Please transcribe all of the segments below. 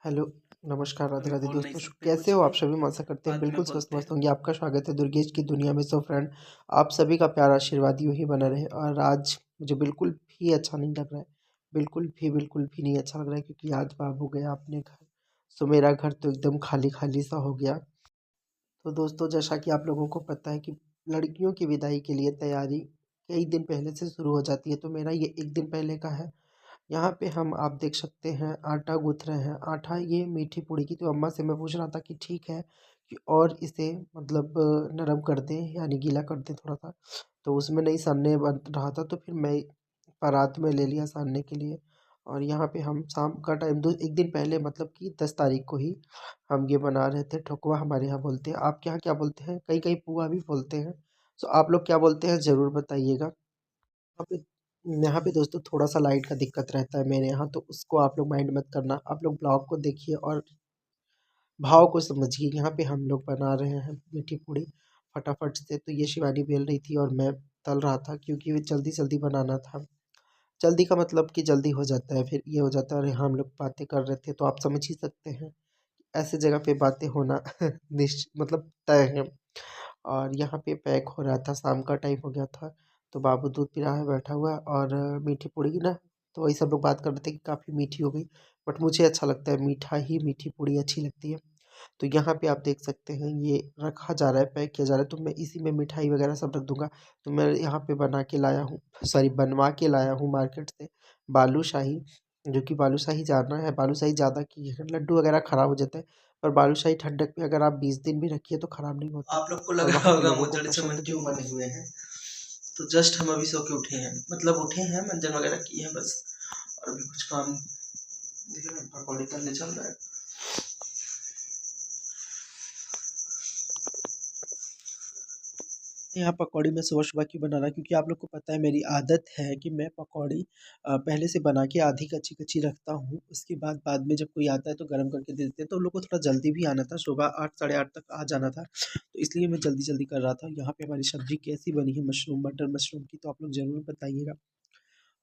Hello, नमस्कार, राधे अभी राधे बोल नहीं दोस्तों। सकते कैसे कुछ हो आप भी, सभी? मैं आशा करते हैं बाद में बिल्कुल स्वस्थ बोलते मस्त हैं। होंगे। आपका स्वागत है दुर्गेश की दुनिया में। सो फ्रेंड, आप सभी का प्यार आशीर्वाद यूँ ही बना रहे। और आज मुझे बिल्कुल भी अच्छा नहीं लग रहा है। बिल्कुल भी नहीं अच्छा लग रहा है, क्योंकि आज बाबू गया अपने घर। सो मेरा घर तो एकदम खाली-खाली सा हो गया। तो दोस्तों, जैसा कि आप लोगों को पता है कि लड़कियों की विदाई के लिए तैयारी कई दिन पहले से शुरू हो जाती है। तो मेरा ये 1 दिन पहले का है। यहाँ पे हम आप देख सकते हैं आटा गूँथ रहे हैं। आटा ये मीठी पूड़ी की, तो अम्मा से मैं पूछ रहा था कि ठीक है कि और इसे मतलब नरम कर दें, यानी गीला कर दें थोड़ा-सा। तो उसमें नहीं सानने बन रहा था, तो फिर मैं परात में ले लिया सानने के लिए। और यहाँ पे हम शाम का टाइम 1 दिन पहले, मतलब कि 10 तारीख को ही हम ये बना रहे थे। ठोकवा हमारे यहाँ बोलते हैं। आपके यहाँ क्या बोलते हैं? कहीं-कहीं पुआ भी बोलते हैं। सो आप लोग क्या बोलते हैं ज़रूर बताइएगा। यहाँ पे दोस्तों थोड़ा-सा लाइट का दिक्कत रहता है मेरे यहाँ, तो उसको आप लोग माइंड मत करना। आप लोग ब्लॉग को देखिए और भाव को समझिए। यहाँ पे हम लोग बना रहे हैं मीठी पूड़ी फटाफट से। तो ये शिवानी बेल रही थी और मैं तल रहा था, क्योंकि वो जल्दी-जल्दी बनाना था। जल्दी का मतलब कि जल्दी हो जाता है, फिर ये हो जाता है। और यहाँ हम लोग बातें कर रहे थे, तो आप समझ ही सकते हैं, ऐसी जगह पे बातें होना मतलब तय है। और यहाँ पे पैक हो रहा था, शाम का टाइम हो गया था। तो बाबू दूध पी रहा है बैठा हुआ। और मीठी पूड़ी की ना, तो वही सब लोग बात कर रहे थे कि काफ़ी मीठी हो गई। बट मुझे अच्छा लगता है मीठा ही, मीठी पूड़ी अच्छी लगती है। तो यहाँ पे आप देख सकते हैं ये रखा जा रहा है, पैक किया जा रहा है। तो मैं इसी में मिठाई वगैरह सब रख दूँगा। तो मैं यहाँ पे बना के लाया हूँ, सॉरी बनवा के लाया हूँ मार्केट से बालूशाही। जो कि बालूशाही जाना है, बालूशाही ज़्यादा की है, लड्डू वगैरह ख़राब हो जाता है। पर बालूशाही ठंडक में अगर आप 20 दिन भी रखिए तो ख़राब नहीं होता। आप लोग को लग और रहा वहाँ पे होगा लोगों को मुंह से मन पसंद भी क्यों है। बने हुए हैं। तो जस्ट हम अभी सो के उठे हैं, मतलब उठे हैं, मंजन वगैरह किए हैं बस। और अभी कुछ काम देख रहे हैं, पकौड़े करने चल रहा है। यहाँ पकौड़ी मैं सुबह-सुबह क्यों बना रहा, क्योंकि आप लोग को पता है मेरी आदत है कि मैं पकौड़ी पहले से बना के आधी कच्ची-कच्ची रखता हूँ। उसके बाद में जब कोई आता है तो गरम करके दे देते हैं। तो उन लोग को थोड़ा जल्दी भी आना था, सुबह 8 साढ़े 8 तक आ जाना था। तो इसलिए मैं जल्दी-जल्दी कर रहा था। यहाँ पे हमारी सब्ज़ी कैसी बनी है मशरूम, मटर मशरूम की, तो आप लोग ज़रूर बताइएगा।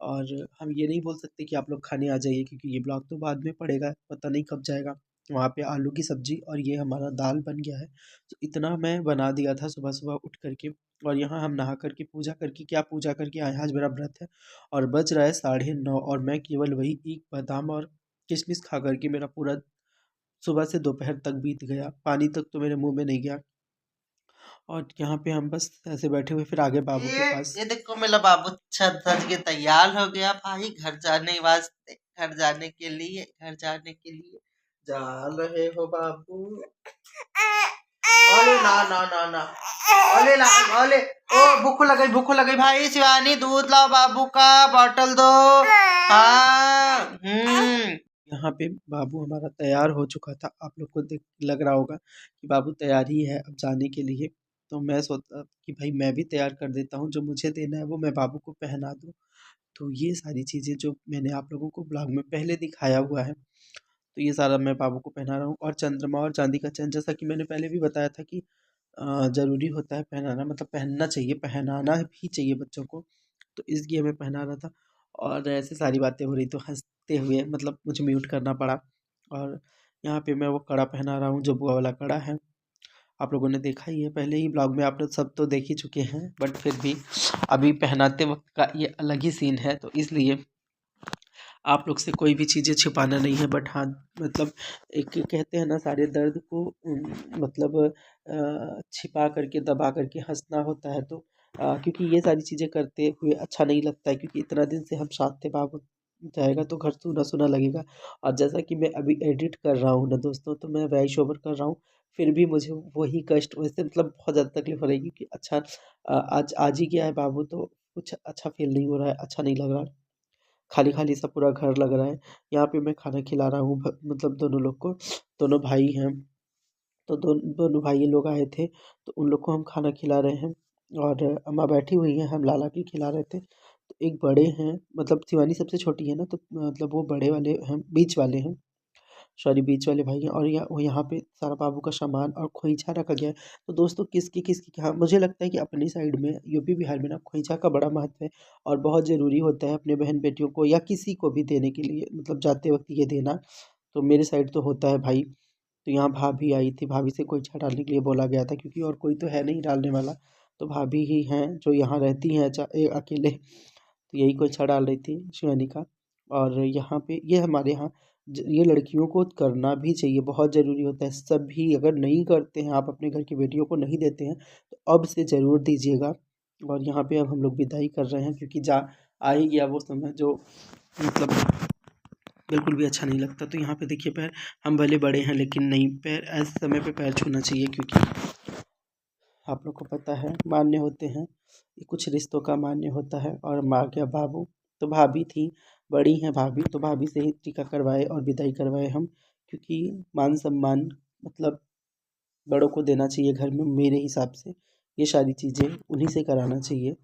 और हम ये नहीं बोल सकते कि आप लोग खाने आ जाइए, क्योंकि ये ब्लॉग तो बाद में पड़ेगा, पता नहीं कब जाएगा। वहाँ पे आलू की सब्ज़ी और ये हमारा दाल बन गया है। तो इतना मैं बना दिया था सुबह-सुबह उठ कर के। और यहाँ हम नहा कर के पूजा करके, क्या पूजा करके आए हैं, आज मेरा व्रत है। और बज रहा है 9:30 और मैं केवल वही एक बादाम और किशमिश खा कर के मेरा पूरा सुबह से दोपहर तक बीत गया। पानी तक तो मेरे मुँह में नहीं गया। और यहाँ पे हम बस ऐसे बैठे हुए, फिर आगे बाबू के पास। ये देखो मेरा बाबू छत सज के तैयार हो गया भाई, घर जाने वास्ते, घर जाने के लिए, घर जाने के लिए जा रहे हो बाबू। ओले ना ना ना ना, ओले ला, ओले, ओ भूख लग गई भाई। शिवानी दूध लाओ, बाबू का बॉटल दो। हाँ, यहाँ पे बाबू हमारा तैयार हो चुका था। आप लोग को देख लग रहा होगा कि बाबू तैयार ही है अब जाने के लिए। तो मैं सोचा कि भाई मैं भी तैयार कर देता हूँ, जो मुझे देना है वो मैं बाबू को पहना दूँ। तो ये सारी चीज़ें जो मैंने आप लोगों को ब्लॉग में पहले दिखाया हुआ है, तो ये सारा मैं बाबू को पहना रहा हूँ। और चंद्रमा और चाँदी का चैन, जैसा कि मैंने पहले भी बताया था कि ज़रूरी होता है पहनाना, मतलब पहनना चाहिए, पहनाना भी चाहिए बच्चों को। तो इसलिए मैं पहना रहा था। और ऐसे सारी बातें हो रही, तो हँसते हुए मतलब मुझे म्यूट करना पड़ा। और यहाँ पे मैं वो कड़ा पहना रहा हूँ, जो बुआ वाला कड़ा है। आप लोगों ने देखा ही है पहले ही ब्लॉग में, आप लोग सब तो देख ही चुके हैं, बट फिर भी अभी पहनाते वक़्त का ये अलग ही सीन है। तो इसलिए आप लोग से कोई भी चीज़ें छिपाना नहीं है। बट हाँ, मतलब एक कहते हैं ना, सारे दर्द को मतलब छिपा करके, दबा करके हँसना होता है। तो क्योंकि ये सारी चीज़ें करते हुए अच्छा नहीं लगता है, क्योंकि इतना दिन से हम साथ थे। बाबू जाएगा तो घर सूना-सूना लगेगा। और जैसा कि मैं अभी एडिट कर रहा हूँ ना दोस्तों, तो मैं वॉइस ओवर कर रहा हूँ, फिर भी मुझे वही कष्ट, वैसे मतलब बहुत ज़्यादा तकलीफ़ हो रही है, क्योंकि अच्छा आज ही गया है बाबू, तो कुछ अच्छा फ़ील नहीं हो रहा है, अच्छा नहीं लग रहा। खाली-खाली सा पूरा घर लग रहा है। यहाँ पे मैं खाना खिला रहा हूँ, मतलब दोनों लोग को, दोनों भाई हैं। तो दोनों भाई लोग आए थे, तो उन लोग को हम खाना खिला रहे हैं। और अम्मा बैठी हुई हैं, हम लाला की खिला रहे थे। तो एक बड़े हैं, मतलब शिवानी सबसे छोटी है ना, तो मतलब वो बड़े वाले हैं, बीच वाले हैं। सॉरी, बीच वाले भाई हैं। और यहाँ पे सारा बाबू का सामान और खोइंचा रखा गया है। तो दोस्तों, किसकी क्या, मुझे लगता है कि अपनी साइड में यूपी बिहार में ना खोइंचा का बड़ा महत्व है। और बहुत ज़रूरी होता है अपने बहन बेटियों को या किसी को भी देने के लिए, मतलब जाते वक्त ये देना। तो मेरे साइड तो होता है भाई। तो यहाँ भाभी आई थी, भाभी से कोई चाय डालने के लिए बोला गया था क्योंकि और कोई तो है नहीं डालने वाला, तो भाभी ही हैं जो यहाँ रहती हैं अकेले। तो यही कोई चाय डाल रही थी शिवानिका। और यहाँ पे ये हमारे यहाँ ये लड़कियों को करना भी चाहिए, बहुत ज़रूरी होता है। सभी अगर नहीं करते हैं, आप अपने घर की बेटियों को नहीं देते हैं तो अब से ज़रूर दीजिएगा। और यहाँ पे अब हम लोग विदाई कर रहे हैं क्योंकि जा आ ही गया वो समय जो मतलब बिल्कुल भी अच्छा नहीं लगता। तो यहाँ पे देखिए पैर, हम भले बड़े हैं लेकिन नहीं, पैर ऐसे समय पे पैर छूना चाहिए क्योंकि आप लोग को पता है मान्य होते हैं, ये कुछ रिश्तों का मान्य होता है। और माँ क्या बाबू, तो भाभी थी, बड़ी हैं भाभी, तो भाभी से ही टीका करवाए और विदाई करवाए हम, क्योंकि मान सम्मान मतलब बड़ों को देना चाहिए घर में मेरे हिसाब से। ये सारी चीज़ें उन्हीं से कराना चाहिए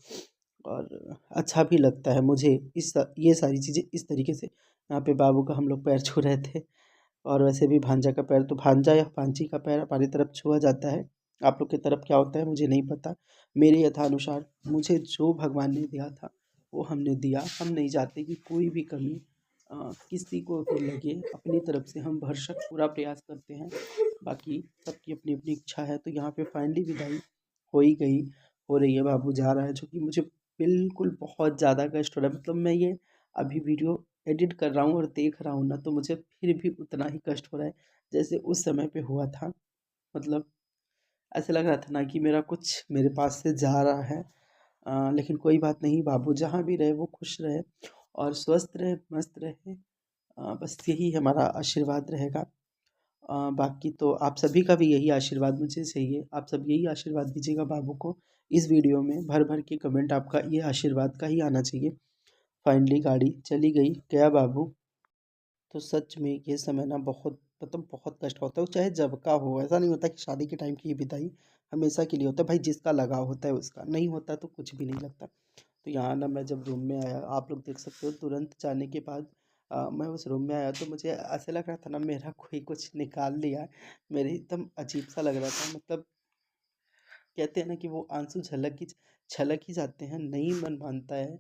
और अच्छा भी लगता है मुझे ये सारी चीज़ें इस तरीके से। यहाँ पे बाबू का हम लोग पैर छू रहे थे और वैसे भी भांजा का पैर, तो भांजा या भांजी का पैर हमारी तरफ छुआ जाता है। आप लोग की तरफ क्या होता है मुझे नहीं पता। मेरे यथानुसार मुझे जो भगवान ने दिया था वो हमने दिया। हम नहीं चाहते कि कोई भी कमी किसी को भी लगे, अपनी तरफ से हम भरसक पूरा प्रयास करते हैं। बाकी सबकी अपनी अपनी इच्छा है। तो यहाँ पे फाइनली विदाई हो ही गई, हो रही है, बाबू जा रहा है, जो कि मुझे बिल्कुल बहुत ज़्यादा कष्ट हो रहा है। मतलब मैं ये अभी वीडियो एडिट कर रहा हूँ और देख रहा हूँ ना, तो मुझे फिर भी उतना ही कष्ट हो रहा है जैसे उस समय पे हुआ था। मतलब ऐसा लग रहा था ना कि मेरा कुछ मेरे पास से जा रहा है। लेकिन कोई बात नहीं, बाबू जहाँ भी रहे वो खुश रहे और स्वस्थ रहे, मस्त रहे। बस यही हमारा आशीर्वाद रहेगा। बाकी तो आप सभी का भी यही आशीर्वाद मुझे चाहिए। आप सब यही आशीर्वाद दीजिएगा बाबू को। इस वीडियो में भर भर के कमेंट आपका ये आशीर्वाद का ही आना चाहिए। फाइनली गाड़ी चली गई, गया बाबू। तो सच में ये समय ना बहुत मतलब बहुत कष्ट होता है, चाहे जब का हो। ऐसा नहीं होता कि शादी के टाइम की ये विदाई हमेशा के लिए होता है भाई, जिसका लगाव होता है उसका, नहीं होता तो कुछ भी नहीं लगता। तो यहाँ ना मैं जब रूम में आया, आप लोग देख सकते हो, तुरंत जाने के बाद मैं उस रूम में आया तो मुझे ऐसे लग रहा था ना मेरा कोई कुछ निकाल लिया है। मेरे एकदम अजीब सा लग रहा था। मतलब कहते हैं ना कि वो आंसू छलक ही जाते हैं, नहीं मन मानता है।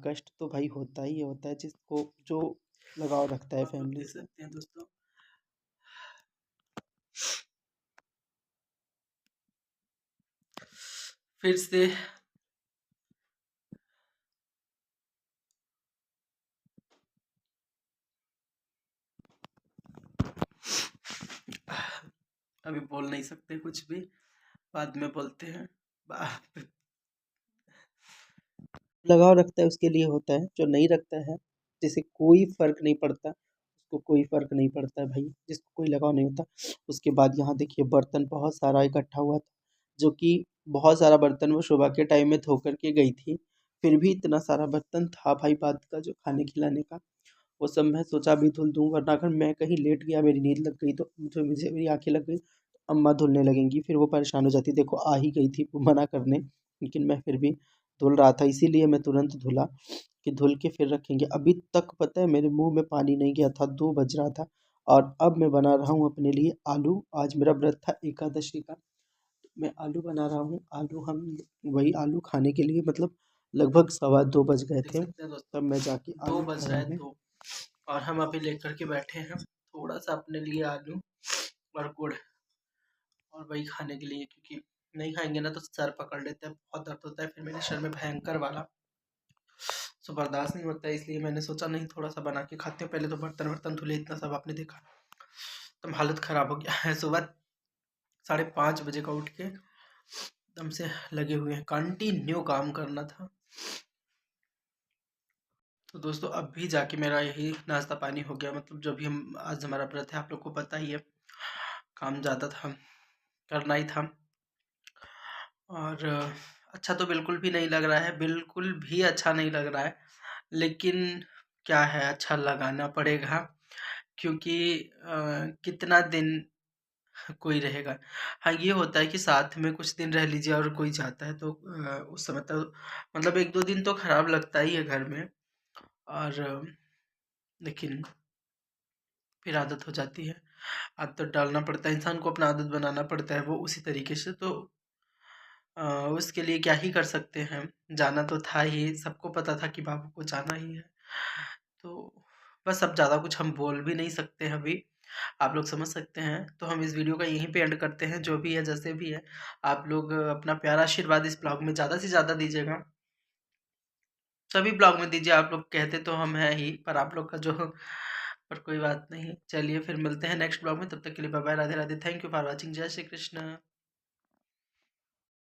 कष्ट तो भाई होता ही होता है जिसको जो लगाव रखता है आप लोग फैमिली देख से। सकते हैं दोस्तों, फिर से अभी बोल नहीं सकते कुछ भी, बाद में बोलते हैं। लगाव रखता है उसके लिए होता है, जो नहीं रखता है जिसे कोई फर्क नहीं पड़ता, उसको कोई फर्क नहीं पड़ता है भाई, जिसको कोई लगाव नहीं होता। उसके बाद यहाँ देखिए बर्तन बहुत सारा इकट्ठा हुआ था, जो कि बहुत सारा बर्तन वो सुबह के टाइम में धो करके गई थी। फिर भी इतना सारा बर्तन था भाई बाद का जो खाने खिलाने का, वो सब मैं सोचा अभी धुल दूँ, वरना अगर मैं कहीं लेट गया, मेरी नींद लग गई तो मुझे मेरी आंखें लग गई तो अम्मा धुलने लगेंगी, फिर वो परेशान हो जाती। देखो आ ही गई थी वो मना करने, लेकिन मैं फिर भी धुल रहा था, इसीलिए मैं तुरंत धुला कि धुल के फिर रखेंगे। अभी तक पता है मेरे मुंह में पानी नहीं गया था, 2 बज रहा था। और अब मैं बना रहा हूँ अपने लिए आलू। आज मेरा व्रत था एकादशी का, मैं आलू बना रहा हूँ। आलू हम वही आलू खाने के लिए, मतलब लगभग 2:15 बज गए देख थे सकते हैं दोस्तों, तब मैं जाके 2 आलू बज खाया रहा है हूँ। 2, और हम अभी लेकर के बैठे हैं थोड़ा सा अपने लिए आलू और गुड़, और वही खाने के लिए, क्योंकि नहीं खाएंगे ना तो सर पकड़ लेता है, बहुत दर्द होता है फिर मेरे सर में भयंकर वाला, सो बर्दाश्त नहीं होता है। इसलिए मैंने सोचा नहीं, थोड़ा सा बना के खाते हैं। पहले तो बर्तन वर्तन धुले, इतना सब आपने देखा, तब हालत ख़राब हो गया है। सुबह 5:30 बजे का उठ के एकदम से लगे हुए हैं, कंटिन्यू काम करना था। तो दोस्तों अब भी जाके मेरा यही नाश्ता पानी हो गया। मतलब जो भी हम आज हमारा व्रत है, आप लोग को पता ही है, काम ज़्यादा था, करना ही था। और अच्छा तो बिल्कुल भी नहीं लग रहा है, बिल्कुल भी अच्छा नहीं लग रहा है, लेकिन क्या है, अच्छा लगाना पड़ेगा, क्योंकि कितना दिन कोई रहेगा। हाँ, ये होता है कि साथ में कुछ दिन रह लीजिए और कोई जाता है तो उस समय तो मतलब 1-2 दिन तो खराब लगता ही है घर में, और लेकिन फिर आदत हो जाती है। आदत डालना पड़ता है, इंसान को अपना आदत बनाना पड़ता है वो उसी तरीके से। तो अ, उसके लिए क्या ही कर सकते हैं, जाना तो था ही, सबको पता था कि बाबू को जाना ही है। तो बस अब ज़्यादा कुछ हम बोल भी नहीं सकते हैं अभी, आप लोग समझ सकते हैं। तो हम इस वीडियो का यहीं पे एंड करते हैं, जो भी है जैसे भी है। आप लोग अपना प्यारा आशीर्वाद इस ब्लॉग में ज़्यादा से ज़्यादा दीजिएगा। सभी ब्लॉग में दीजिए, आप लोग कहते तो हम हैं ही, पर आप लोग का जो पर कोई बात नहीं। चलिए फिर मिलते हैं नेक्स्ट ब्लॉग में, तब तक के लिए bye bye, Radhe Radhe, thank you for watching, जय श्री कृष्ण।